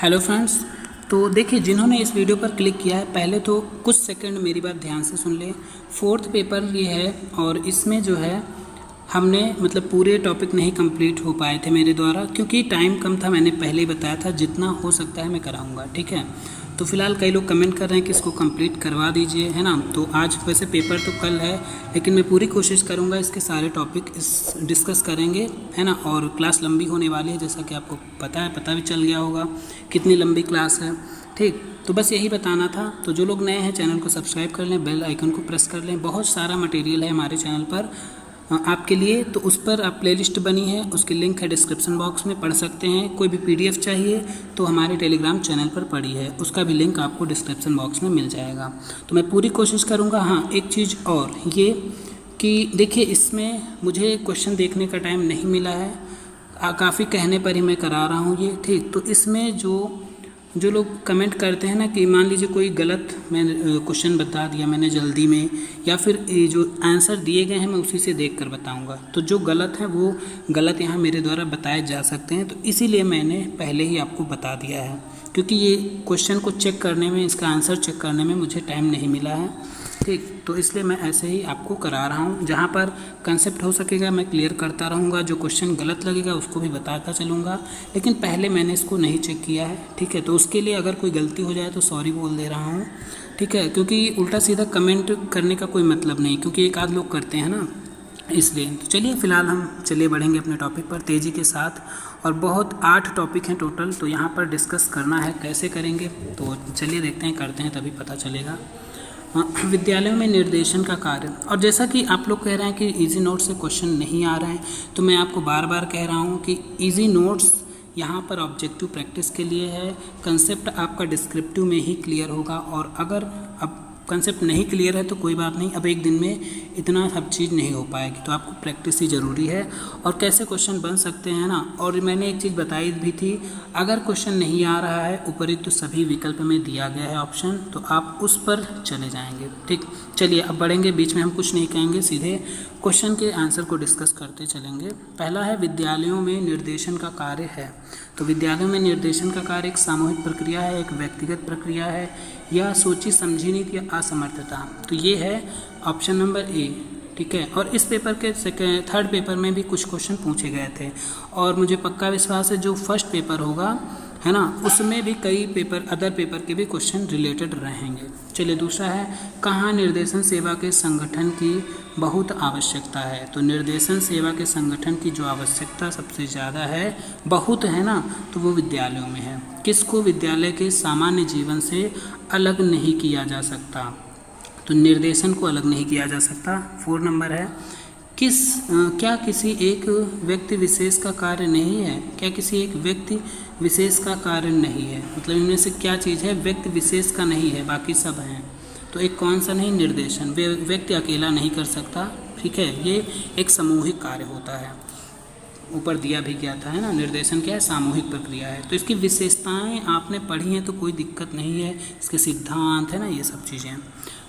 Hello friends. तो देखिए, जिन्होंने इस वीडियो पर क्लिक किया है पहले तो कुछ सेकंड मेरी बात ध्यान से सुन लें। फोर्थ पेपर ये है और इसमें जो है हमने मतलब पूरे टॉपिक नहीं कंप्लीट हो पाए थे मेरे द्वारा, क्योंकि टाइम कम था। मैंने पहले ही बताया था जितना हो सकता है मैं कराऊंगा, ठीक है। तो फिलहाल कई लोग कमेंट कर रहे हैं कि इसको कंप्लीट करवा दीजिए, है ना। तो आज वैसे पेपर तो कल है, लेकिन मैं पूरी कोशिश करूंगा इसके सारे टॉपिक डिस्कस करेंगे, है ना। और क्लास लंबी होने वाली है, जैसा कि आपको पता भी चल गया होगा कितनी लंबी क्लास है, ठीक। तो बस यही बताना था। तो जो लोग नए हैं चैनल को सब्सक्राइब कर लें, बेल आइकन को प्रेस कर लें। बहुत सारा मटेरियल है हमारे चैनल पर आपके लिए, तो उस पर आप प्लेलिस्ट बनी है, उसकी लिंक है डिस्क्रिप्शन बॉक्स में, पढ़ सकते हैं। कोई भी पीडीएफ चाहिए तो हमारे टेलीग्राम चैनल पर पड़ी है, उसका भी लिंक आपको डिस्क्रिप्शन बॉक्स में मिल जाएगा। तो मैं पूरी कोशिश करूँगा। हाँ, एक चीज़ और ये कि देखिए, इसमें मुझे क्वेश्चन देखने का टाइम नहीं मिला है, काफ़ी कहने पर ही मैं करा रहा हूँ ये, ठीक। तो इसमें जो लोग कमेंट करते हैं ना कि मान लीजिए कोई गलत मैंने क्वेश्चन बता दिया मैंने जल्दी में, या फिर जो आंसर दिए गए हैं मैं उसी से देखकर बताऊंगा, तो जो गलत है वो गलत यहाँ मेरे द्वारा बताए जा सकते हैं। तो इसीलिए मैंने पहले ही आपको बता दिया है, क्योंकि ये क्वेश्चन को चेक करने में, इसका आंसर चेक करने में मुझे टाइम नहीं मिला है, ठीक। तो इसलिए मैं ऐसे ही आपको करा रहा हूँ। जहाँ पर कंसेप्ट हो सकेगा मैं क्लियर करता रहूँगा, जो क्वेश्चन गलत लगेगा उसको भी बताता चलूँगा, लेकिन पहले मैंने इसको नहीं चेक किया है, ठीक है। तो उसके लिए अगर कोई गलती हो जाए तो सॉरी बोल दे रहा हूँ, ठीक है, क्योंकि उल्टा सीधा कमेंट करने का कोई मतलब नहीं, क्योंकि एक आध लोग करते हैं ना, इसलिए। तो चलिए फिलहाल हम बढ़ेंगे अपने टॉपिक पर तेज़ी के साथ। और बहुत 8 टॉपिक हैं टोटल, तो यहाँ पर डिस्कस करना है, कैसे करेंगे तो चलिए देखते हैं, करते हैं, तभी पता चलेगा। विद्यालयों में निर्देशन का कार्य। और जैसा कि आप लोग कह रहे हैं कि इजी नोट्स से क्वेश्चन नहीं आ रहे हैं, तो मैं आपको बार बार कह रहा हूँ कि इजी नोट्स यहाँ पर ऑब्जेक्टिव प्रैक्टिस के लिए है। कंसेप्ट आपका डिस्क्रिप्टिव में ही क्लियर होगा, और अगर अब कंसेप्ट नहीं क्लियर है तो कोई बात नहीं, अब एक दिन में इतना सब चीज़ नहीं हो पाएगी, तो आपको प्रैक्टिस ही ज़रूरी है। और कैसे क्वेश्चन बन सकते हैं ना, और मैंने एक चीज़ बताई भी थी, अगर क्वेश्चन नहीं आ रहा है उपरिक्त तो सभी विकल्प में दिया गया है ऑप्शन, तो आप उस पर चले जाएंगे, ठीक। चलिए अब बढ़ेंगे, बीच में हम कुछ नहीं कहेंगे, सीधे क्वेश्चन के आंसर को डिस्कस करते चलेंगे। पहला है विद्यालयों में निर्देशन का कार्य है। तो विद्यालयों में निर्देशन का कार्य एक सामूहिक प्रक्रिया है, एक व्यक्तिगत प्रक्रिया है, या सोची समझी नीति या असमर्थता। तो ये है ऑप्शन नंबर ए, ठीक है। और इस पेपर के थर्ड पेपर में भी कुछ क्वेश्चन पूछे गए थे, और मुझे पक्का विश्वास है जो फर्स्ट पेपर होगा, है ना, उसमें भी कई पेपर, अदर पेपर के भी क्वेश्चन रिलेटेड रहेंगे। चलिए दूसरा है, कहाँ निर्देशन सेवा के संगठन की बहुत आवश्यकता है। तो निर्देशन सेवा के संगठन की जो आवश्यकता सबसे ज़्यादा है, बहुत है ना, तो वो विद्यालयों में है। किसको विद्यालय के सामान्य जीवन से अलग नहीं किया जा सकता, तो निर्देशन को अलग नहीं किया जा सकता। 4 नंबर है, क्या किसी एक व्यक्ति विशेष का कार्य नहीं है। क्या किसी एक व्यक्ति विशेष का कार्य नहीं है, मतलब इनमें से क्या चीज़ है व्यक्ति विशेष का नहीं है, बाकी सब हैं, तो एक कौन सा नहीं, निर्देशन। व्यक्ति अकेला नहीं कर सकता, ठीक है, ये एक सामूहिक कार्य होता है, ऊपर दिया भी गया था, है ना। निर्देशन क्या है, सामूहिक प्रक्रिया है। तो इसकी विशेषताएं आपने पढ़ी हैं तो कोई दिक्कत नहीं है, इसके सिद्धांत है ना, ये सब चीज़ें।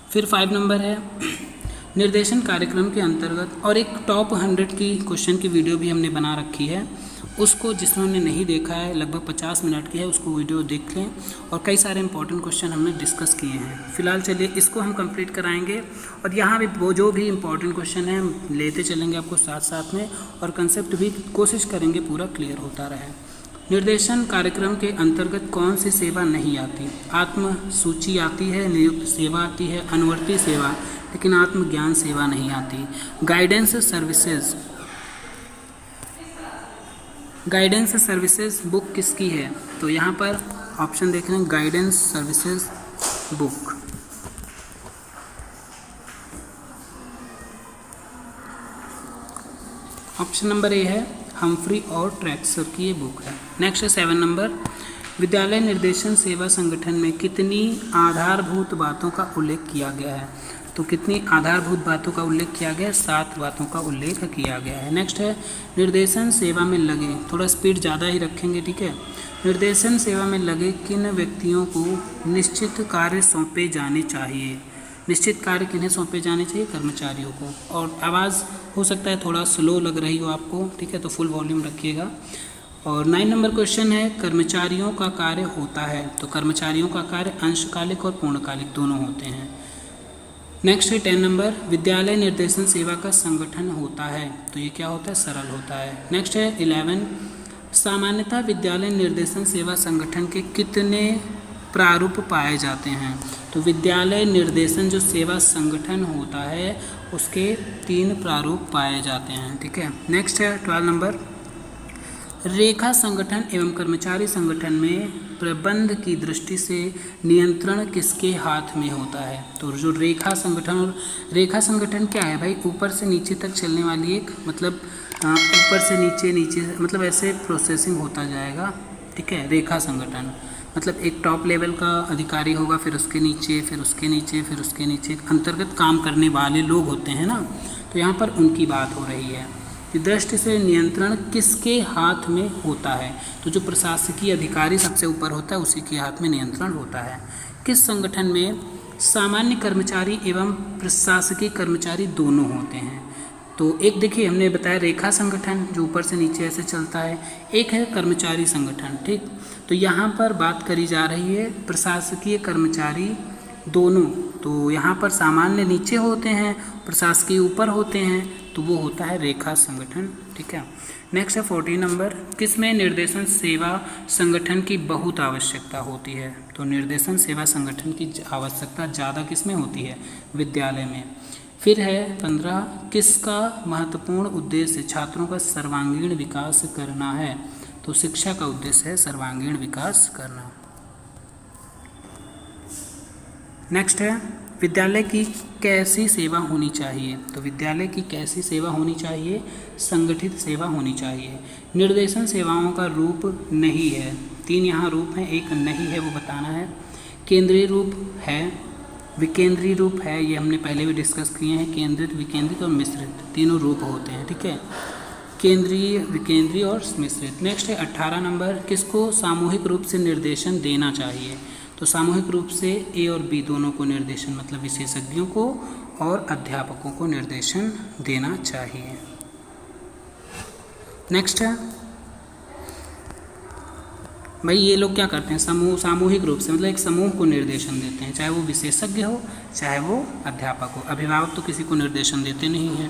फिर 5 नंबर है, निर्देशन कार्यक्रम के अंतर्गत, और एक टॉप 100 की क्वेश्चन की वीडियो भी हमने बना रखी है, उसको जिन्होंने नहीं देखा है, लगभग 50 मिनट की है, उसको वीडियो देख लें, और कई सारे इंपॉर्टेंट क्वेश्चन हमने डिस्कस किए हैं। फिलहाल चलिए इसको हम कंप्लीट कराएंगे, और यहाँ भी वो जो भी इंपॉर्टेंट क्वेश्चन है हम लेते चलेंगे आपको साथ साथ में, और कंसेप्ट भी कोशिश करेंगे पूरा क्लियर होता रहे। निर्देशन कार्यक्रम के अंतर्गत कौन सी सेवा नहीं आती। आत्म सूची आती है, नियुक्त सेवा आती है, अनुवर्ती सेवा, लेकिन आत्मज्ञान सेवा नहीं आती। गाइडेंस सर्विसेज बुक किसकी है। तो यहाँ पर ऑप्शन देख रहे हैं, guidance services book, option number A है, हम्फ्री और ट्रैक्सर की ये बुक है। नेक्स्ट है 7 नंबर, विद्यालय निर्देशन सेवा संगठन में कितनी आधारभूत बातों का उल्लेख किया गया है। तो कितनी आधारभूत बातों का उल्लेख किया गया है, 7 बातों का उल्लेख किया गया है। नेक्स्ट है, निर्देशन सेवा में लगे, थोड़ा स्पीड ज़्यादा ही रखेंगे, ठीक है। निर्देशन सेवा में लगे किन व्यक्तियों को निश्चित कार्य सौंपे जाने चाहिए। निश्चित कार्य किन्हें सौंपे जाने चाहिए, कर्मचारियों को। और आवाज़ हो सकता है थोड़ा स्लो लग रही हो आपको, ठीक है, तो फुल वॉल्यूम रखिएगा। और 9 नंबर क्वेश्चन है कर्मचारियों का कार्य होता है। तो कर्मचारियों का कार्य अंशकालिक और पूर्णकालिक दोनों होते हैं। नेक्स्ट है 10 नंबर, विद्यालय निर्देशन सेवा का संगठन होता है। तो ये क्या होता है? सरल होता है। नेक्स्ट है 11, सामान्यतः विद्यालय निर्देशन सेवा संगठन के कितने प्रारूप पाए जाते हैं? तो विद्यालय निर्देशन जो सेवा संगठन होता है उसके 3 प्रारूप पाए जाते हैं। ठीक है। नेक्स्ट है 12 नंबर, रेखा संगठन एवं कर्मचारी संगठन में प्रबंध की दृष्टि से नियंत्रण किसके हाथ में होता है? तो जो रेखा संगठन, और रेखा संगठन क्या है भाई? ऊपर से नीचे तक चलने वाली एक, मतलब ऊपर से नीचे मतलब ऐसे प्रोसेसिंग होता जाएगा। ठीक है। रेखा संगठन मतलब एक टॉप लेवल का अधिकारी होगा, फिर उसके नीचे, फिर उसके नीचे, फिर उसके नीचे अंतर्गत काम करने वाले लोग होते हैं ना, तो यहाँ पर उनकी बात हो रही है। दृष्टि से नियंत्रण किसके हाथ में होता है? तो जो प्रशासकीय अधिकारी सबसे ऊपर होता है उसी के हाथ में नियंत्रण होता है। किस संगठन में सामान्य कर्मचारी एवं प्रशासकीय कर्मचारी दोनों होते हैं? तो एक देखिए हमने बताया रेखा संगठन जो ऊपर से नीचे ऐसे चलता है, एक है कर्मचारी संगठन। ठीक। तो यहाँ पर बात करी जा रही है प्रशासकीय कर्मचारी दोनों। तो यहाँ पर सामान्य नीचे होते हैं, प्रशासकीय ऊपर होते हैं, तो वो होता है रेखा संगठन। ठीक है। नेक्स्ट है 14 नंबर, किसमें निर्देशन सेवा संगठन की बहुत आवश्यकता होती है? तो निर्देशन सेवा संगठन की आवश्यकता ज़्यादा किसमें होती है? विद्यालय में। फिर है 15, किसका महत्वपूर्ण उद्देश्य छात्रों का सर्वांगीण विकास करना है? तो शिक्षा का उद्देश्य है सर्वांगीण विकास करना। नेक्स्ट है विद्यालय की कैसी सेवा होनी चाहिए? तो विद्यालय की कैसी सेवा होनी चाहिए? संगठित सेवा होनी चाहिए। निर्देशन सेवाओं का रूप नहीं है। 3 यहाँ रूप हैं, एक नहीं है वो बताना है। केंद्रीय रूप है, विकेंद्रीय रूप है, ये हमने पहले भी डिस्कस किए हैं। केंद्रित, विकेंद्रित और मिश्रित तीनों रूप होते हैं। ठीक है। केंद्रीय, विकेंद्रीय और मिश्रित। नेक्स्ट है 18 नंबर, किसको सामूहिक रूप से निर्देशन देना चाहिए? तो सामूहिक रूप से ए और बी दोनों को निर्देशन, मतलब विशेषज्ञों को और अध्यापकों को निर्देशन देना चाहिए। नेक्स्ट है भाई ये लोग क्या करते हैं? सामूहिक रूप से मतलब एक समूह को निर्देशन देते हैं, चाहे वो विशेषज्ञ हो चाहे वो अध्यापक हो। अभिभावक तो किसी को निर्देशन देते नहीं हैं।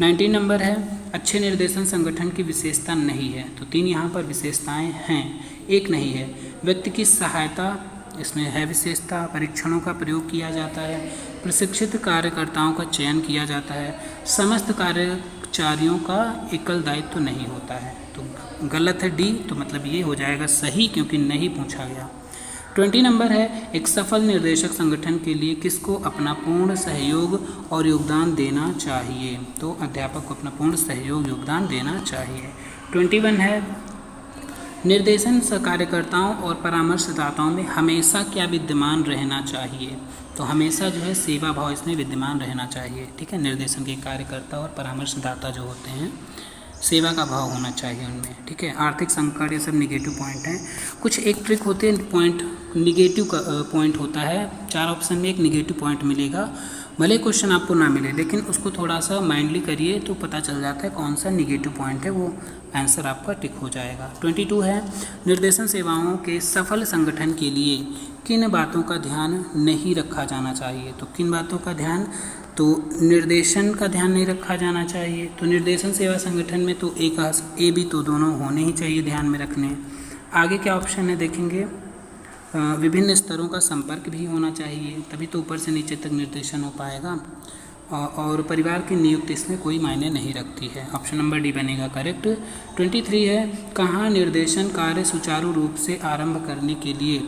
19 नंबर है, अच्छे निर्देशन संगठन की विशेषता नहीं है। तो 3 यहाँ पर विशेषताएं हैं, एक नहीं है। व्यक्ति की सहायता इसमें है विशेषता। परीक्षणों का प्रयोग किया जाता है। प्रशिक्षित कार्यकर्ताओं का चयन किया जाता है। समस्त कर्मचारियों का एकल दायित्व नहीं होता है। तो गलत है डी, तो मतलब ये हो जाएगा सही क्योंकि नहीं पूछा गया। 20 नंबर है, एक सफल निर्देशक संगठन के लिए किसको अपना पूर्ण सहयोग और योगदान देना चाहिए? तो अध्यापक को अपना पूर्ण सहयोग योगदान देना चाहिए। 21 है, निर्देशन कार्यकर्ताओं और परामर्शदाताओं में हमेशा क्या विद्यमान रहना चाहिए? तो हमेशा जो है सेवा भाव इसमें विद्यमान रहना चाहिए। ठीक है। निर्देशन के कार्यकर्ता और परामर्शदाता जो होते हैं सेवा का भाव होना चाहिए उनमें। ठीक है। आर्थिक संकट ये सब निगेटिव पॉइंट हैं। कुछ एक ट्रिक होती है, पॉइंट निगेटिव का पॉइंट होता है। 4 ऑप्शन में एक निगेटिव पॉइंट मिलेगा, भले क्वेश्चन आपको ना मिले लेकिन उसको थोड़ा सा माइंडली करिए तो पता चल जाता है कौन सा निगेटिव पॉइंट है, वो आंसर आपका टिक हो जाएगा। 22 है, निर्देशन सेवाओं के सफल संगठन के लिए किन बातों का ध्यान नहीं रखा जाना चाहिए? तो किन बातों का ध्यान? तो निर्देशन का ध्यान नहीं रखा जाना चाहिए। तो निर्देशन सेवा संगठन में तो ए बी तो दोनों होने ही चाहिए ध्यान में रखने। आगे क्या ऑप्शन है देखेंगे, विभिन्न स्तरों का संपर्क भी होना चाहिए, तभी तो ऊपर से नीचे तक निर्देशन हो पाएगा। और परिवार की नियुक्ति इसमें कोई मायने नहीं रखती है। ऑप्शन नंबर डी बनेगा करेक्ट। 23 है, कहाँ निर्देशन कार्य सुचारू रूप से आरंभ करने के लिए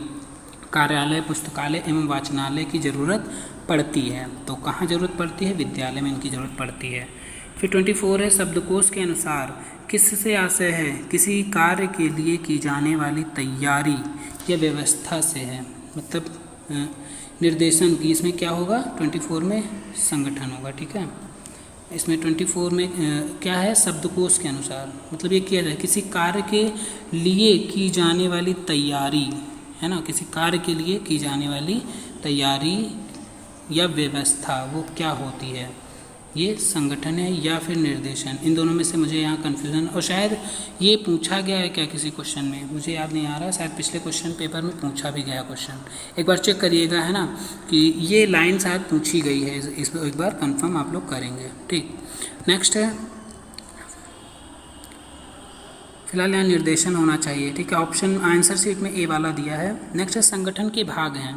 कार्यालय, पुस्तकालय एवं वाचनालय की ज़रूरत पड़ती है? तो कहाँ ज़रूरत पड़ती है? विद्यालय में इनकी ज़रूरत पड़ती है। फिर 24 है, शब्दकोश के अनुसार किससे आशय है? किसी कार्य के लिए की जाने वाली तैयारी या व्यवस्था से है। मतलब निर्देशन की इसमें क्या होगा? 24 में संगठन होगा। ठीक है। इसमें 24 में क्या है? शब्दकोश के अनुसार, मतलब ये किया जाए किसी कार्य के लिए की जाने वाली तैयारी, है ना, किसी कार्य के लिए की जाने वाली तैयारी या व्यवस्था वो क्या होती है? ये संगठन है या फिर निर्देशन, इन दोनों में से मुझे यहाँ कन्फ्यूज़न, और शायद ये पूछा गया है क्या किसी क्वेश्चन में, मुझे याद नहीं आ रहा, शायद पिछले क्वेश्चन पेपर में पूछा भी गया क्वेश्चन, एक बार चेक करिएगा, है ना, कि ये लाइन शायद पूछी गई है, इसको एक बार कंफर्म आप लोग करेंगे। ठीक, नेक्स्ट है, फिलहाल यहाँ निर्देशन होना चाहिए। ठीक है, ऑप्शन आंसर शीट में ए वाला दिया है। नेक्स्ट है संगठन के भाग हैं।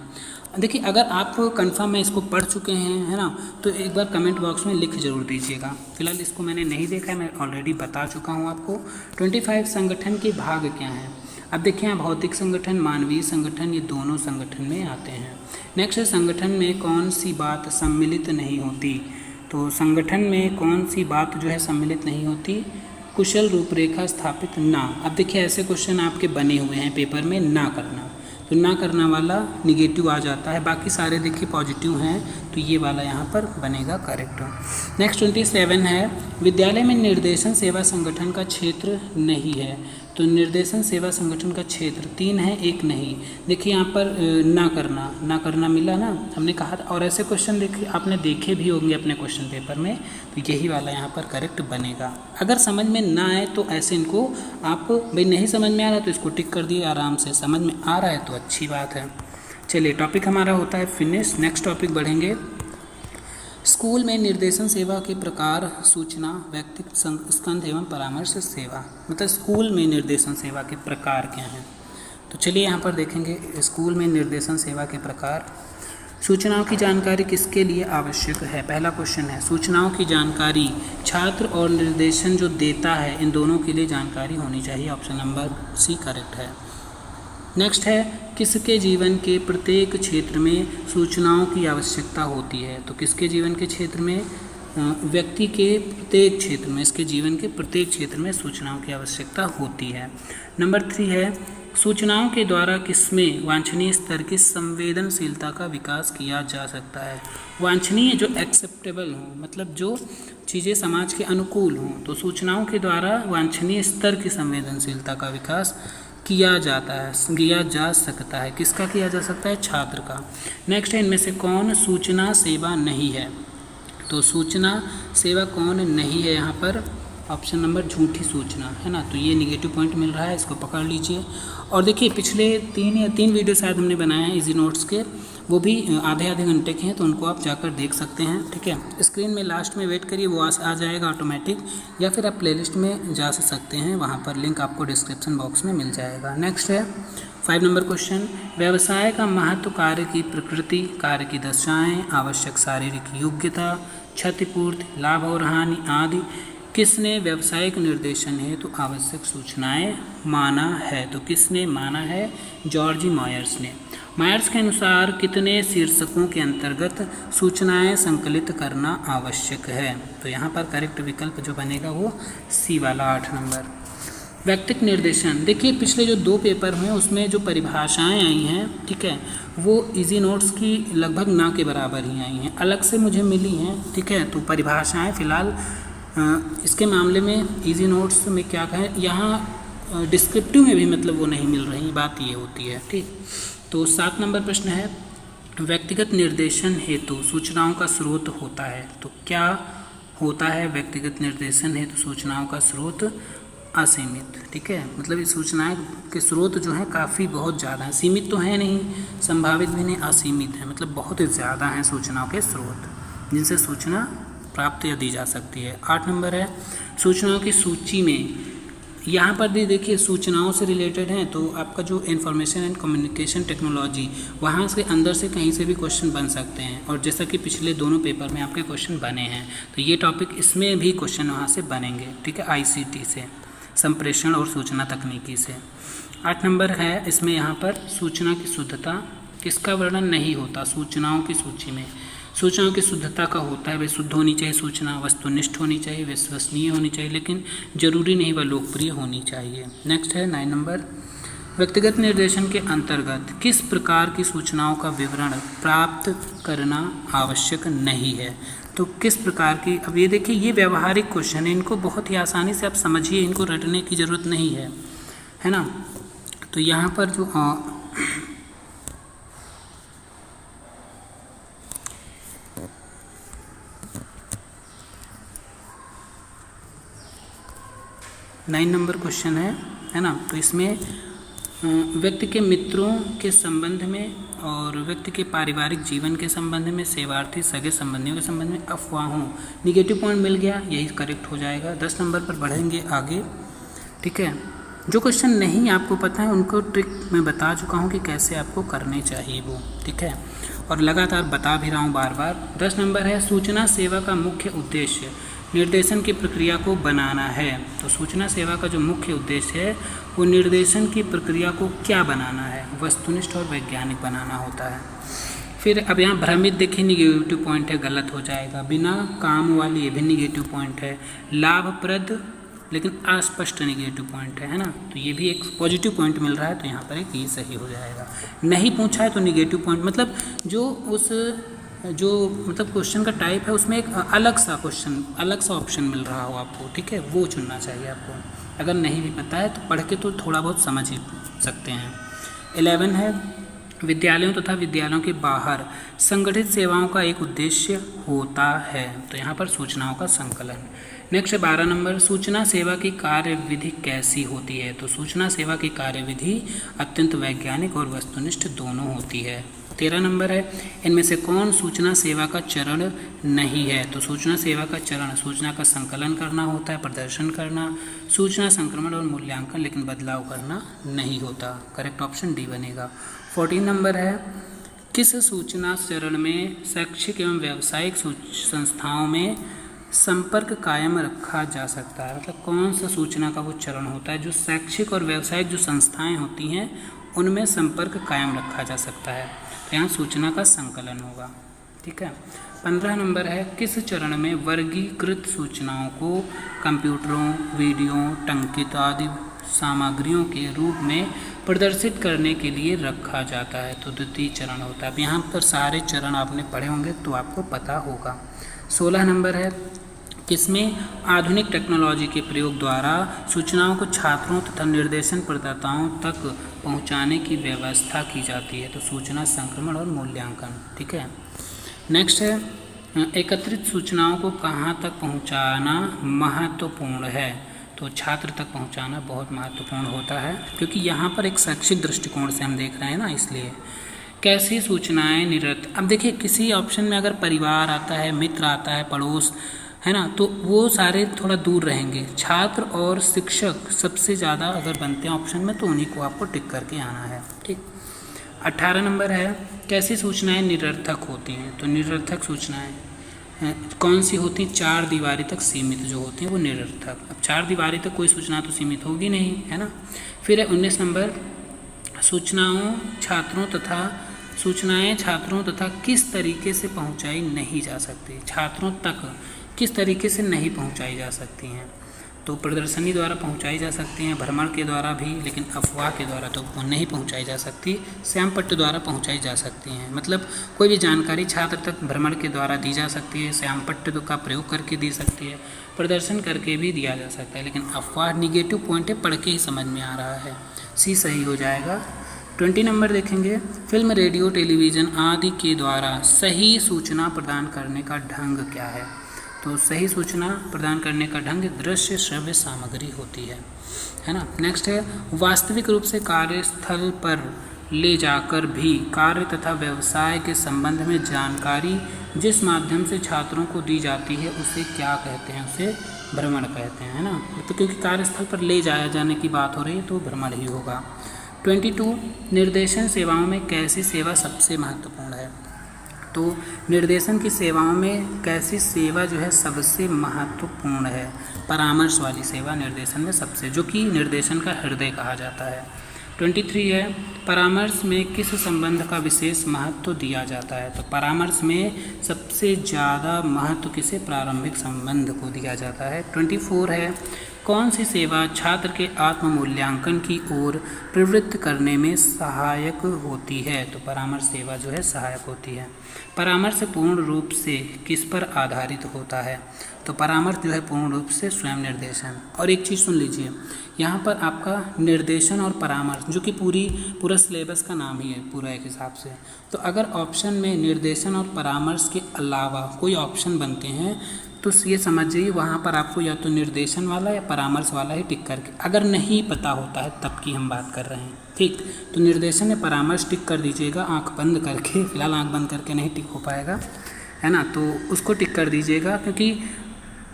देखिए अगर आप कंफर्म में इसको पढ़ चुके हैं, है ना, तो एक बार कमेंट बॉक्स में लिख जरूर दीजिएगा। फिलहाल इसको मैंने नहीं देखा है, मैं ऑलरेडी बता चुका हूँ आपको। 25 संगठन के भाग क्या हैं। अब देखिए यहाँ भौतिक संगठन, मानवीय संगठन, ये दोनों संगठन में आते हैं। नेक्स्ट है संगठन में कौन सी बात सम्मिलित नहीं होती। तो संगठन में कौन सी बात जो है सम्मिलित नहीं होती, कुशल रूपरेखा स्थापित ना। अब देखिए ऐसे क्वेश्चन आपके बने हुए हैं पेपर में, ना करना, तो ना करना वाला निगेटिव आ जाता है, बाकी सारे देखिए पॉजिटिव हैं, तो ये वाला यहाँ पर बनेगा करेक्ट। नेक्स्ट 27 है, विद्यालय में निर्देशन सेवा संगठन का क्षेत्र नहीं है। तो निर्देशन सेवा संगठन का क्षेत्र 3 है, 1 नहीं। देखिए यहाँ पर ना करना मिला ना, हमने कहा था, और ऐसे क्वेश्चन देखिए आपने देखे भी होंगे अपने क्वेश्चन पेपर में, तो यही वाला यहाँ पर करेक्ट बनेगा। अगर समझ में ना आए तो ऐसे इनको आप, भाई नहीं समझ में आ रहा तो इसको टिक कर दिए आराम से, समझ में आ रहा है तो अच्छी बात है। चलिए टॉपिक हमारा होता है फिनिश। नेक्स्ट टॉपिक बढ़ेंगे, स्कूल में निर्देशन सेवा के प्रकार, सूचना, व्यक्तिगत स्कंध एवं परामर्श सेवा। मतलब स्कूल में निर्देशन सेवा के प्रकार क्या हैं। तो चलिए यहाँ पर देखेंगे स्कूल में निर्देशन सेवा के प्रकार। सूचनाओं की जानकारी किसके लिए आवश्यक है। पहला क्वेश्चन है, सूचनाओं की जानकारी छात्र और निर्देशन जो देता है, इन दोनों के लिए जानकारी होनी चाहिए। ऑप्शन नंबर सी करेक्ट है। नेक्स्ट है, किसके जीवन के प्रत्येक क्षेत्र में सूचनाओं की आवश्यकता होती है। तो किसके जीवन के क्षेत्र में, व्यक्ति के प्रत्येक क्षेत्र में, इसके जीवन के प्रत्येक क्षेत्र में सूचनाओं की आवश्यकता होती है। नंबर 3 है, सूचनाओं के द्वारा किसमें वांछनीय स्तर की संवेदनशीलता का विकास किया जा सकता है। वांछनीय जो एक्सेप्टेबल हो, मतलब जो चीज़ें समाज के अनुकूल हों, तो सूचनाओं के द्वारा वांछनीय स्तर की संवेदनशीलता का विकास किया जा सकता है। किसका किया जा सकता है, छात्र का। नेक्स्ट है, इनमें से कौन सूचना सेवा नहीं है। तो सूचना सेवा कौन नहीं है यहाँ पर, ऑप्शन नंबर झूठी सूचना, है ना, तो ये निगेटिव पॉइंट मिल रहा है, इसको पकड़ लीजिए। और देखिए पिछले 3 वीडियो शायद हमने बनाए हैं इजी नोट्स के, वो भी आधे घंटे के हैं, तो उनको आप जाकर देख सकते हैं। ठीक है, स्क्रीन में लास्ट में वेट करिए, वो आ जाएगा ऑटोमेटिक, या फिर आप प्लेलिस्ट में जा सकते हैं, वहाँ पर लिंक आपको डिस्क्रिप्शन बॉक्स में मिल जाएगा। नेक्स्ट है 5 नंबर क्वेश्चन, व्यवसाय का महत्व, कार्य की प्रकृति, कार्य की दशाएँ, आवश्यक शारीरिक योग्यता, क्षतिपूर्ति, लाभ और हानि आदि किसने व्यावसायिक निर्देशन हेतु तो आवश्यक सूचनाएं माना है। तो किसने माना है, जॉर्ज मायर्स ने। मायर्स के अनुसार कितने शीर्षकों के अंतर्गत सूचनाएं संकलित करना आवश्यक है। तो यहाँ पर करेक्ट विकल्प जो बनेगा वो सी वाला 8 नंबर। व्यक्तिगत निर्देशन, देखिए पिछले जो 2 पेपर हुए उसमें जो परिभाषाएं आई हैं, ठीक है, वो इजी नोट्स की लगभग ना के बराबर ही आई हैं, अलग से मुझे मिली हैं। ठीक है, तो परिभाषाएं फिलहाल इसके मामले में इजी नोट्स में क्या कहें, यहाँ डिस्क्रिप्टिव में भी मतलब वो नहीं मिल रही, बात ये होती है। ठीक, तो 7 नंबर प्रश्न है, व्यक्तिगत निर्देशन हेतु सूचनाओं का स्रोत होता है। तो क्या होता है व्यक्तिगत निर्देशन हेतु सूचनाओं का स्रोत, असीमित। ठीक है, मतलब इस सूचनाएं के स्रोत जो हैं काफ़ी बहुत ज़्यादा हैं, सीमित तो है नहीं, संभावित भी नहीं, असीमित है, मतलब बहुत ज़्यादा हैं सूचनाओं के स्रोत जिनसे सूचना प्राप्त या दी जा सकती है। 8 नंबर है, सूचनाओं की सूची में, यहाँ पर भी देखिए सूचनाओं से रिलेटेड हैं, तो आपका जो इन्फॉर्मेशन एंड कम्युनिकेशन टेक्नोलॉजी, वहाँ से अंदर से कहीं से भी क्वेश्चन बन सकते हैं, और जैसा कि पिछले दोनों पेपर में आपके क्वेश्चन बने हैं, तो ये टॉपिक इसमें भी क्वेश्चन वहाँ से बनेंगे। ठीक है, ICT से, संप्रेषण और सूचना तकनीकी से। 8 नंबर है, इसमें यहाँ पर सूचना की शुद्धता, किसका वर्णन नहीं होता सूचनाओं की सूची में। सूचनाओं की शुद्धता का होता है, वे शुद्ध होनी चाहिए, सूचना वस्तुनिष्ठ होनी चाहिए, विश्वसनीय होनी चाहिए, लेकिन जरूरी नहीं वह लोकप्रिय होनी चाहिए। नेक्स्ट है 9 नंबर, व्यक्तिगत निर्देशन के अंतर्गत किस प्रकार की सूचनाओं का विवरण प्राप्त करना आवश्यक नहीं है। तो किस प्रकार की, अब ये देखिए ये व्यवहारिक क्वेश्चन है, इनको बहुत ही आसानी से आप समझिए, इनको रटने की ज़रूरत नहीं है ना। तो यहाँ पर जो 9 नंबर क्वेश्चन है ना। तो इसमें व्यक्ति के मित्रों के संबंध में और व्यक्ति के पारिवारिक जीवन के संबंध में, सेवार्थी सगे संबंधियों के संबंध में अफवाहों, निगेटिव पॉइंट मिल गया, यही करेक्ट हो जाएगा। 10 नंबर पर बढ़ेंगे आगे, ठीक है। जो क्वेश्चन नहीं आपको पता है उनको ट्रिक मैं बता चुका हूँ कि कैसे आपको करने चाहिए वो, ठीक है, और लगातार बता भी रहा हूँ बार बार। 10 नंबर है सूचना सेवा का मुख्य उद्देश्य निर्देशन की प्रक्रिया को बनाना है। तो सूचना सेवा का जो मुख्य उद्देश्य है वो निर्देशन की प्रक्रिया को क्या बनाना है, वस्तुनिष्ठ और वैज्ञानिक बनाना होता है। फिर अब यहाँ भ्रमित देखिए, निगेटिव पॉइंट है, गलत हो जाएगा। बिना काम वाली, ये भी निगेटिव पॉइंट है। लाभप्रद लेकिन अस्पष्ट निगेटिव पॉइंट है ना। तो ये भी एक पॉजिटिव पॉइंट मिल रहा है, तो यहाँ पर एक ये सही हो जाएगा। नहीं पूछा है तो निगेटिव पॉइंट मतलब जो क्वेश्चन का टाइप है उसमें एक अलग सा क्वेश्चन, अलग सा ऑप्शन मिल रहा हो आपको, ठीक है, वो चुनना चाहिए आपको। अगर नहीं भी पता है तो पढ़ के तो थोड़ा बहुत समझ ही सकते हैं। 11 है विद्यालयों तथा विद्यालयों के बाहर संगठित सेवाओं का एक उद्देश्य होता है। तो यहाँ पर सूचनाओं का संकलन। नेक्स्ट है 12 नंबर, सूचना सेवा की कार्यविधि कैसी होती है। तो सूचना सेवा की कार्यविधि अत्यंत वैज्ञानिक और वस्तुनिष्ठ दोनों होती है। 13 नंबर है इनमें से कौन सूचना सेवा का चरण नहीं है। तो सूचना सेवा का चरण सूचना का संकलन करना होता है, प्रदर्शन करना, सूचना संक्रमण और मूल्यांकन, लेकिन बदलाव करना नहीं होता। करेक्ट ऑप्शन डी बनेगा। 14 नंबर है किस सूचना चरण में शैक्षिक एवं व्यावसायिक संस्थाओं में संपर्क कायम रखा जा सकता है। मतलब कौन सा सूचना का वो चरण होता है जो शैक्षिक और व्यावसायिक जो संस्थाएं होती हैं उनमें संपर्क कायम रखा जा सकता है। तो यहाँ सूचना का संकलन होगा, ठीक है। 15 नंबर है किस चरण में वर्गीकृत सूचनाओं को कंप्यूटरों, वीडियो, टंकित आदि सामग्रियों के रूप में प्रदर्शित करने के लिए रखा जाता है। तो द्वितीय चरण होता है। अब यहाँ पर सारे चरण आपने पढ़े होंगे तो आपको पता होगा। 16 नंबर है किसमें आधुनिक टेक्नोलॉजी के प्रयोग द्वारा सूचनाओं को छात्रों तथा निर्देशन प्रदाताओं तक पहुंचाने की व्यवस्था की जाती है। तो सूचना संक्रमण और मूल्यांकन, ठीक है। नेक्स्ट है एकत्रित सूचनाओं को कहाँ तक पहुंचाना महत्वपूर्ण है। तो छात्र तक पहुंचाना बहुत महत्वपूर्ण होता है, क्योंकि यहाँ पर एक शैक्षिक दृष्टिकोण से हम देख रहे हैं ना, इसलिए। कैसी सूचनाएं निरर्थ, अब देखिए किसी ऑप्शन में अगर परिवार आता है, मित्र आता है, पड़ोस है ना, तो वो सारे थोड़ा दूर रहेंगे। छात्र और शिक्षक सबसे ज़्यादा अगर बनते हैं ऑप्शन में तो उन्हीं को आपको टिक करके आना है, ठीक। 18 नंबर है कैसी सूचनाएं निरर्थक होती हैं। तो निरर्थक सूचनाएं कौन सी होती हैं, 4 दीवारी तक सीमित जो होती हैं वो निरर्थक। अब 4 दीवारी तक कोई सूचना तो सीमित होगी नहीं, है ना। फिर है 19 नंबर सूचनाएं छात्रों तथा किस तरीके से पहुंचाई नहीं जा सकती। छात्रों तक किस तरीके से नहीं पहुंचाई जा सकती हैं। तो प्रदर्शनी द्वारा पहुंचाई जा सकती हैं, भ्रमण के द्वारा भी, लेकिन अफवाह के द्वारा तो नहीं पहुंचाई जा सकती। श्यामपट्ट द्वारा पहुंचाई जा सकती हैं, मतलब कोई भी जानकारी छात्र तक भ्रमण के द्वारा दी जा सकती है, श्यामपट्ट का प्रयोग करके दी सकती है, प्रदर्शन करके भी दिया जा सकता है, लेकिन अफवाह निगेटिव पॉइंट है, पढ़ के ही समझ में आ रहा है। सी सही हो जाएगा। 20 नंबर देखेंगे फिल्म, रेडियो, टेलीविज़न आदि के द्वारा सही सूचना प्रदान करने का ढंग क्या है। तो सही सूचना प्रदान करने का ढंग दृश्य श्रव्य सामग्री होती है ना। नेक्स्ट है वास्तविक रूप से कार्यस्थल पर ले जाकर भी कार्य तथा व्यवसाय के संबंध में जानकारी जिस माध्यम से छात्रों को दी जाती है उसे क्या कहते हैं, उसे भ्रमण कहते हैं, है ना। तो क्योंकि कार्यस्थल पर ले जाया जाने की बात हो रही है तो भ्रमण ही होगा। 22 निर्देशन सेवाओं में कैसी सेवा सबसे महत्वपूर्ण है। तो निर्देशन की सेवाओं में कैसी सेवा जो है सबसे महत्वपूर्ण है, परामर्श वाली सेवा निर्देशन में सबसे, जो कि निर्देशन का हृदय कहा जाता है। 23 है परामर्श में किस संबंध का विशेष महत्व दिया जाता है। तो परामर्श में सबसे ज़्यादा महत्व किसे, प्रारंभिक संबंध को दिया जाता है। 24 है कौन सी सेवा छात्र के आत्म मूल्यांकन की ओर प्रवृत्त करने में सहायक होती है। तो परामर्श सेवा जो है सहायक होती है। परामर्श पूर्ण रूप से किस पर आधारित होता है। तो परामर्श जो है पूर्ण रूप से स्वयं निर्देशन। और एक चीज़ सुन लीजिए, यहाँ पर आपका निर्देशन और परामर्श जो कि पूरा सिलेबस का नाम ही है पूरा एक हिसाब से। तो अगर ऑप्शन में निर्देशन और परामर्श के अलावा कोई ऑप्शन बनते हैं तो ये समझ जाइए वहाँ पर आपको या तो निर्देशन वाला या परामर्श वाला ही टिक करके, अगर नहीं पता होता है तब की हम बात कर रहे हैं, ठीक। तो निर्देशन या परामर्श टिक कर दीजिएगा आँख बंद करके, फिलहाल आँख बंद करके नहीं टिक हो पाएगा, है ना, तो उसको टिक कर दीजिएगा क्योंकि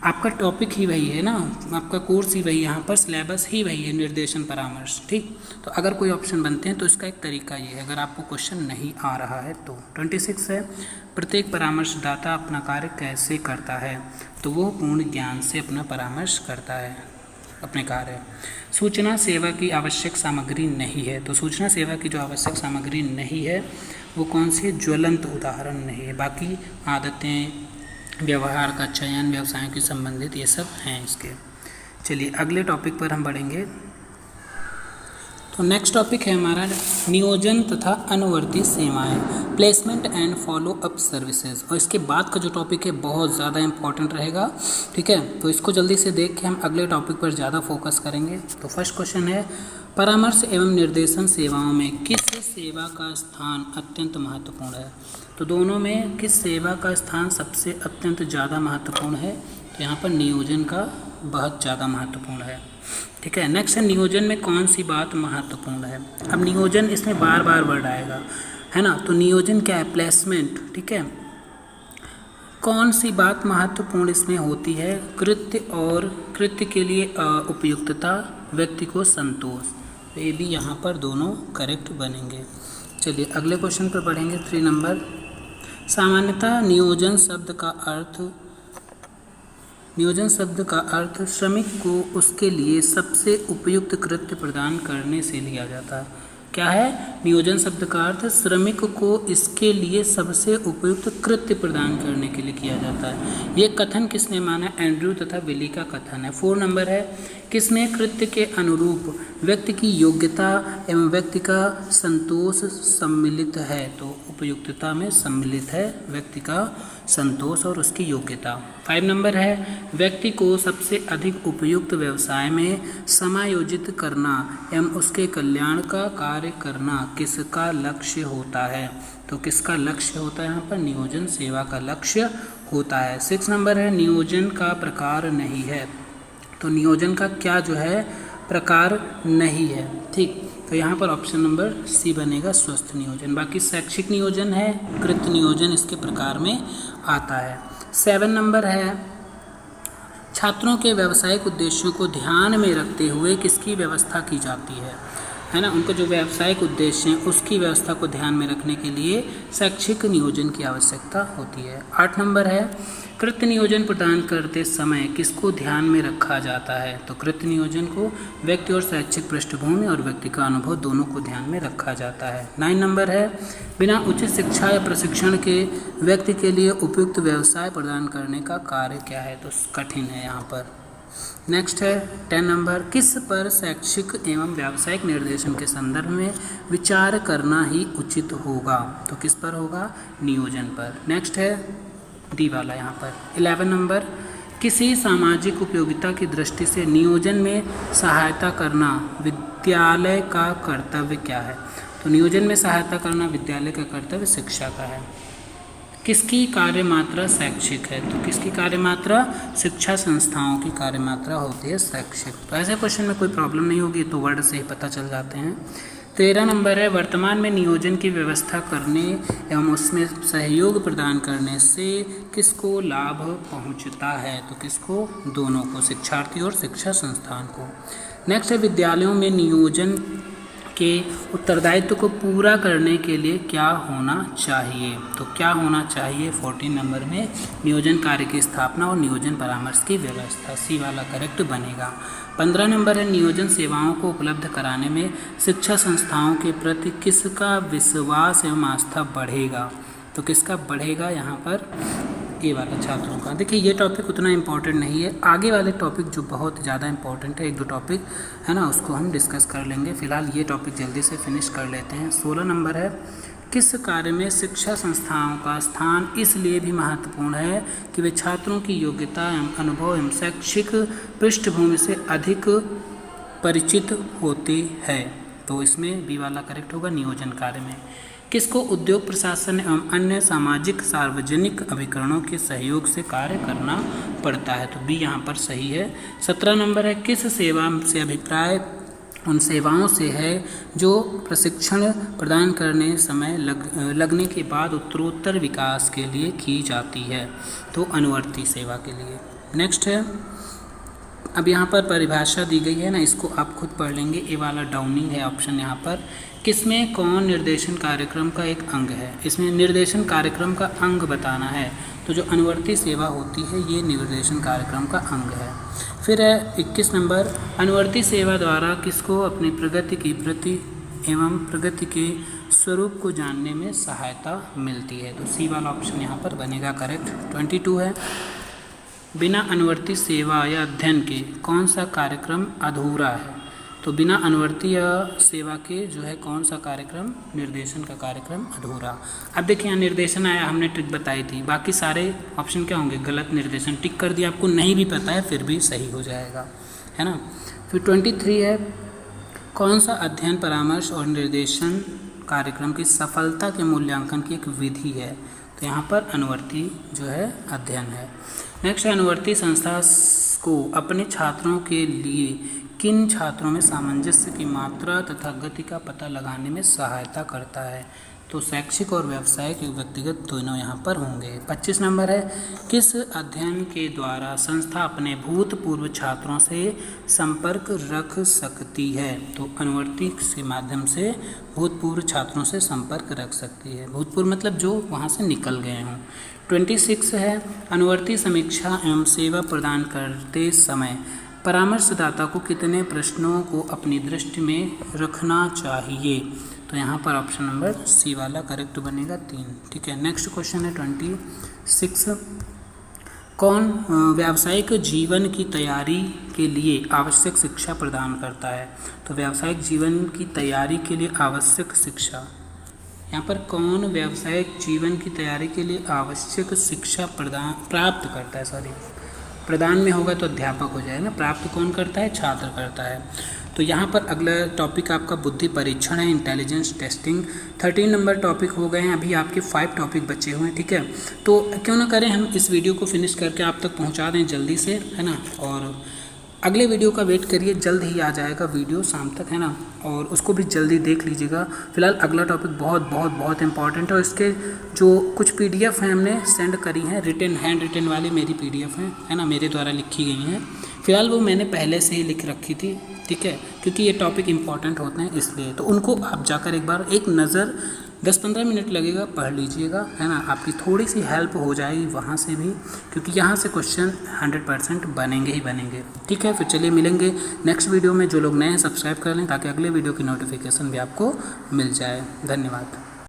आपका टॉपिक ही वही है ना, आपका कोर्स ही वही, यहाँ पर सिलेबस ही वही है, निर्देशन परामर्श, ठीक। तो अगर कोई ऑप्शन बनते हैं तो इसका एक तरीका ये है, अगर आपको क्वेश्चन नहीं आ रहा है तो। 26 है, प्रत्येक परामर्शदाता अपना कार्य कैसे करता है, तो वो पूर्ण ज्ञान से अपना परामर्श करता है अपने कार्य। सूचना सेवा की आवश्यक सामग्री नहीं है, तो सूचना सेवा की जो आवश्यक सामग्री नहीं है वो कौन सी, ज्वलंत उदाहरण नहीं है, बाकी आदतें, व्यवहार का चयन, व्यवसायों के संबंधित ये सब हैं इसके। चलिए अगले टॉपिक पर हम बढ़ेंगे। तो नेक्स्ट टॉपिक है हमारा नियोजन तथा अनुवर्ती सेवाएं, placement and follow up services, और इसके बाद का जो टॉपिक है बहुत ज़्यादा इंपॉर्टेंट रहेगा, ठीक है। तो इसको जल्दी से देख के हम अगले टॉपिक पर ज़्यादा फोकस करेंगे। तो फर्स्ट क्वेश्चन है, परामर्श एवं निर्देशन सेवाओं में किस सेवा का स्थान अत्यंत महत्वपूर्ण है, तो दोनों में किस सेवा का स्थान सबसे अत्यंत ज़्यादा महत्वपूर्ण है, तो यहाँ पर नियोजन का बहुत ज़्यादा महत्वपूर्ण है, ठीक है। नेक्स्ट है, नियोजन में कौन सी बात महत्वपूर्ण है। अब नियोजन इसमें बार बार वर्ड आएगा, है ना, तो नियोजन क्या है, प्लेसमेंट, ठीक है। कौन सी बात महत्वपूर्ण इसमें होती है, कृत्य और कृत्य के लिए उपयुक्तता, व्यक्ति को संतोष, तो ये भी यहाँ पर दोनों करेक्ट बनेंगे। चलिए अगले क्वेश्चन पर बढ़ेंगे, 3 नंबर। सामान्यतः नियोजन शब्द का अर्थ श्रमिक को उसके लिए सबसे उपयुक्त कृत्य प्रदान करने से लिया जाता है। क्या है, नियोजन शब्द का अर्थ श्रमिक को इसके लिए सबसे उपयुक्त कृत्य प्रदान करने के लिए किया जाता है। ये कथन किसने माना, एंड्रयू तथा विली का कथन है। 4 नंबर है, किसमें कृत्य के अनुरूप व्यक्ति की योग्यता एवं व्यक्ति का संतोष सम्मिलित है, तो उपयुक्तता में सम्मिलित है व्यक्ति का संतोष और उसकी योग्यता। 5 नंबर है, व्यक्ति को सबसे अधिक उपयुक्त व्यवसाय में समायोजित करना एवं उसके कल्याण का कार्य करना किसका लक्ष्य होता है, तो किसका लक्ष्य होता है, यहाँ पर नियोजन सेवा का लक्ष्य होता है। 6 नंबर है, नियोजन का प्रकार नहीं है, तो नियोजन का क्या जो है प्रकार नहीं है, ठीक। तो यहाँ पर ऑप्शन नंबर सी बनेगा, स्वस्थ नियोजन। बाकी शैक्षिक नियोजन है, कृत्य नियोजन इसके प्रकार में आता है। 7 नंबर है, छात्रों के व्यावसायिक उद्देश्यों को ध्यान में रखते हुए किसकी व्यवस्था की जाती है ना, उनको जो व्यावसायिक उद्देश्य हैं उसकी व्यवस्था को ध्यान में रखने के लिए शैक्षिक नियोजन की आवश्यकता होती है। 8 नंबर है, कृत्य नियोजन प्रदान करते समय किसको ध्यान में रखा जाता है, तो कृत्य नियोजन को व्यक्ति और शैक्षिक पृष्ठभूमि और व्यक्ति का अनुभव दोनों को ध्यान में रखा जाता है। 9 नंबर है, बिना उचित शिक्षा या प्रशिक्षण के व्यक्ति के लिए उपयुक्त व्यवसाय प्रदान करने का कार्य क्या है, तो कठिन है यहाँ पर। नेक्स्ट है 10 नंबर, किस पर शैक्षिक एवं व्यावसायिक निर्देशन के संदर्भ में विचार करना ही उचित होगा, तो किस पर होगा, नियोजन पर। नेक्स्ट है डी वाला यहाँ पर। 11 नंबर, किसी सामाजिक उपयोगिता की दृष्टि से नियोजन में सहायता करना विद्यालय का कर्तव्य क्या है, तो नियोजन में सहायता करना विद्यालय का कर्तव्य शिक्षा का है। किसकी कार्यमात्रा शैक्षिक है, तो किसकी कार्यमात्रा, शिक्षा संस्थाओं की कार्यमात्रा होती है शैक्षिक। तो ऐसे क्वेश्चन में कोई प्रॉब्लम नहीं होगी, तो वर्ड से ही पता चल जाते हैं। 13 नंबर है, वर्तमान में नियोजन की व्यवस्था करने एवं उसमें सहयोग प्रदान करने से किसको लाभ पहुंचता है, तो किसको, दोनों को, शिक्षार्थी और शिक्षा संस्थान को। नेक्स्ट है, विद्यालयों में नियोजन के उत्तरदायित्व को पूरा करने के लिए क्या होना चाहिए, तो क्या होना चाहिए 14 नंबर में, नियोजन कार्य की स्थापना और नियोजन परामर्श की व्यवस्था, सी वाला करेक्ट बनेगा। 15 नंबर है, नियोजन सेवाओं को उपलब्ध कराने में शिक्षा संस्थाओं के प्रति किसका विश्वास एवं आस्था बढ़ेगा, तो किसका बढ़ेगा, यहाँ पर ए वाला, छात्रों का। देखिए ये टॉपिक उतना इम्पोर्टेंट नहीं है, आगे वाले टॉपिक जो बहुत ज़्यादा इम्पोर्टेंट है, 1-2 टॉपिक है ना, उसको हम डिस्कस कर लेंगे। फिलहाल ये टॉपिक जल्दी से फिनिश कर लेते हैं। 16 नंबर है, किस कार्य में शिक्षा संस्थाओं का स्थान इसलिए भी महत्वपूर्ण है कि वे छात्रों की योग्यता एवं अनुभव एवं शैक्षिक पृष्ठभूमि से अधिक परिचित होते हैं, तो इसमें बी वाला करेक्ट होगा, नियोजन कार्य में। किसको उद्योग प्रशासन एवं अन्य सामाजिक सार्वजनिक अभिकरणों के सहयोग से कार्य करना पड़ता है, तो बी यहाँ पर सही है। 17 नंबर है, किस सेवा से अभिप्राय उन सेवाओं से है जो प्रशिक्षण प्रदान करने समय लगने के बाद उत्तरोत्तर विकास के लिए की जाती है, तो अनुवर्ती सेवा के लिए। नेक्स्ट है, अब यहाँ पर परिभाषा दी गई है ना, इसको आप खुद पढ़ लेंगे। ए वाला डाउनिंग है ऑप्शन यहाँ पर। किसमें कौन निर्देशन कार्यक्रम का एक अंग है? इसमें निर्देशन कार्यक्रम का अंग बताना है, तो जो अनुवर्ती सेवा होती है ये निर्देशन कार्यक्रम का अंग है। फिर है 21 नंबर, अनुवर्ती सेवा द्वारा किसको अपनी प्रगति की प्रति एवं प्रगति के स्वरूप को जानने में सहायता मिलती है, तो सी वाला ऑप्शन यहाँ पर बनेगा करेक्ट। 22 है, बिना अनुवर्ती सेवा या अध्ययन के कौन सा कार्यक्रम अधूरा है? तो बिना अनुवर्ती या सेवा के जो है कौन सा कार्यक्रम, निर्देशन का कार्यक्रम अधूरा। अब देखिए यहाँ निर्देशन आया, हमने ट्रिक बताई थी, बाकी सारे ऑप्शन क्या होंगे, गलत निर्देशन। टिक कर दिया, आपको नहीं भी पता है फिर भी सही हो जाएगा, है ना। फिर 23 है, कौन सा अध्ययन परामर्श और निर्देशन कार्यक्रम की सफलता के मूल्यांकन की एक विधि है? तो यहाँ पर अनुवर्ती जो है अध्ययन है। नेक्स्ट, अनुवर्ती संस्था को अपने छात्रों के लिए किन छात्रों में सामंजस्य की मात्रा तथा गति का पता लगाने में सहायता करता है? तो शैक्षिक और व्यावसायिक व्यक्तिगत दोनों यहाँ पर होंगे। 25 नंबर है, किस अध्ययन के द्वारा संस्था अपने भूतपूर्व छात्रों से संपर्क रख सकती है? तो अनुवर्ती के माध्यम से भूतपूर्व छात्रों से संपर्क रख सकती है। भूतपूर्व मतलब जो वहाँ से निकल गए हों। 26 है, अनुवर्ती समीक्षा एवं सेवा प्रदान करते समय परामर्शदाता को कितने प्रश्नों को अपनी दृष्टि में रखना चाहिए? तो यहाँ पर ऑप्शन नंबर सी वाला करेक्ट बनेगा 3। ठीक है, नेक्स्ट क्वेश्चन है 26, कौन व्यावसायिक जीवन की तैयारी के लिए आवश्यक शिक्षा प्रदान करता है? तो व्यावसायिक जीवन की तैयारी के लिए आवश्यक शिक्षा, यहाँ पर कौन व्यावसायिक जीवन की तैयारी के लिए आवश्यक शिक्षा प्राप्त करता है, प्रदान में होगा तो अध्यापक हो जाएगा ना, प्राप्त कौन करता है, छात्र करता है। तो यहाँ पर अगला टॉपिक आपका बुद्धि परीक्षण है, इंटेलिजेंस टेस्टिंग। 13 नंबर टॉपिक हो गए हैं, अभी आपके 5 टॉपिक बचे हुए हैं। ठीक है, तो क्यों ना करें हम इस वीडियो को फिनिश करके आप तक पहुँचा दें जल्दी से, है ना। और अगले वीडियो का वेट करिए, जल्द ही आ जाएगा वीडियो शाम तक, है ना, और उसको भी जल्दी देख लीजिएगा। फिलहाल अगला टॉपिक बहुत बहुत बहुत इंपॉर्टेंट है, और इसके जो कुछ PDF हैं हमने सेंड करी हैं, रिटन हैंड रिटन वाली मेरी PDF हैं, है ना, मेरे द्वारा लिखी गई हैं। फिलहाल वो मैंने पहले से ही लिख रखी थी, ठीक है, क्योंकि ये टॉपिक इंपॉर्टेंट होते हैं इसलिए। तो उनको आप जाकर एक बार एक नज़र 10-15 मिनट लगेगा, पढ़ लीजिएगा, है ना, आपकी थोड़ी सी हेल्प हो जाएगी वहाँ से भी, क्योंकि यहाँ से क्वेश्चन 100% बनेंगे ही बनेंगे। ठीक है, फिर चलिए मिलेंगे नेक्स्ट वीडियो में। जो लोग नए हैं सब्सक्राइब कर लें ताकि अगले वीडियो की नोटिफिकेशन भी आपको मिल जाए। धन्यवाद।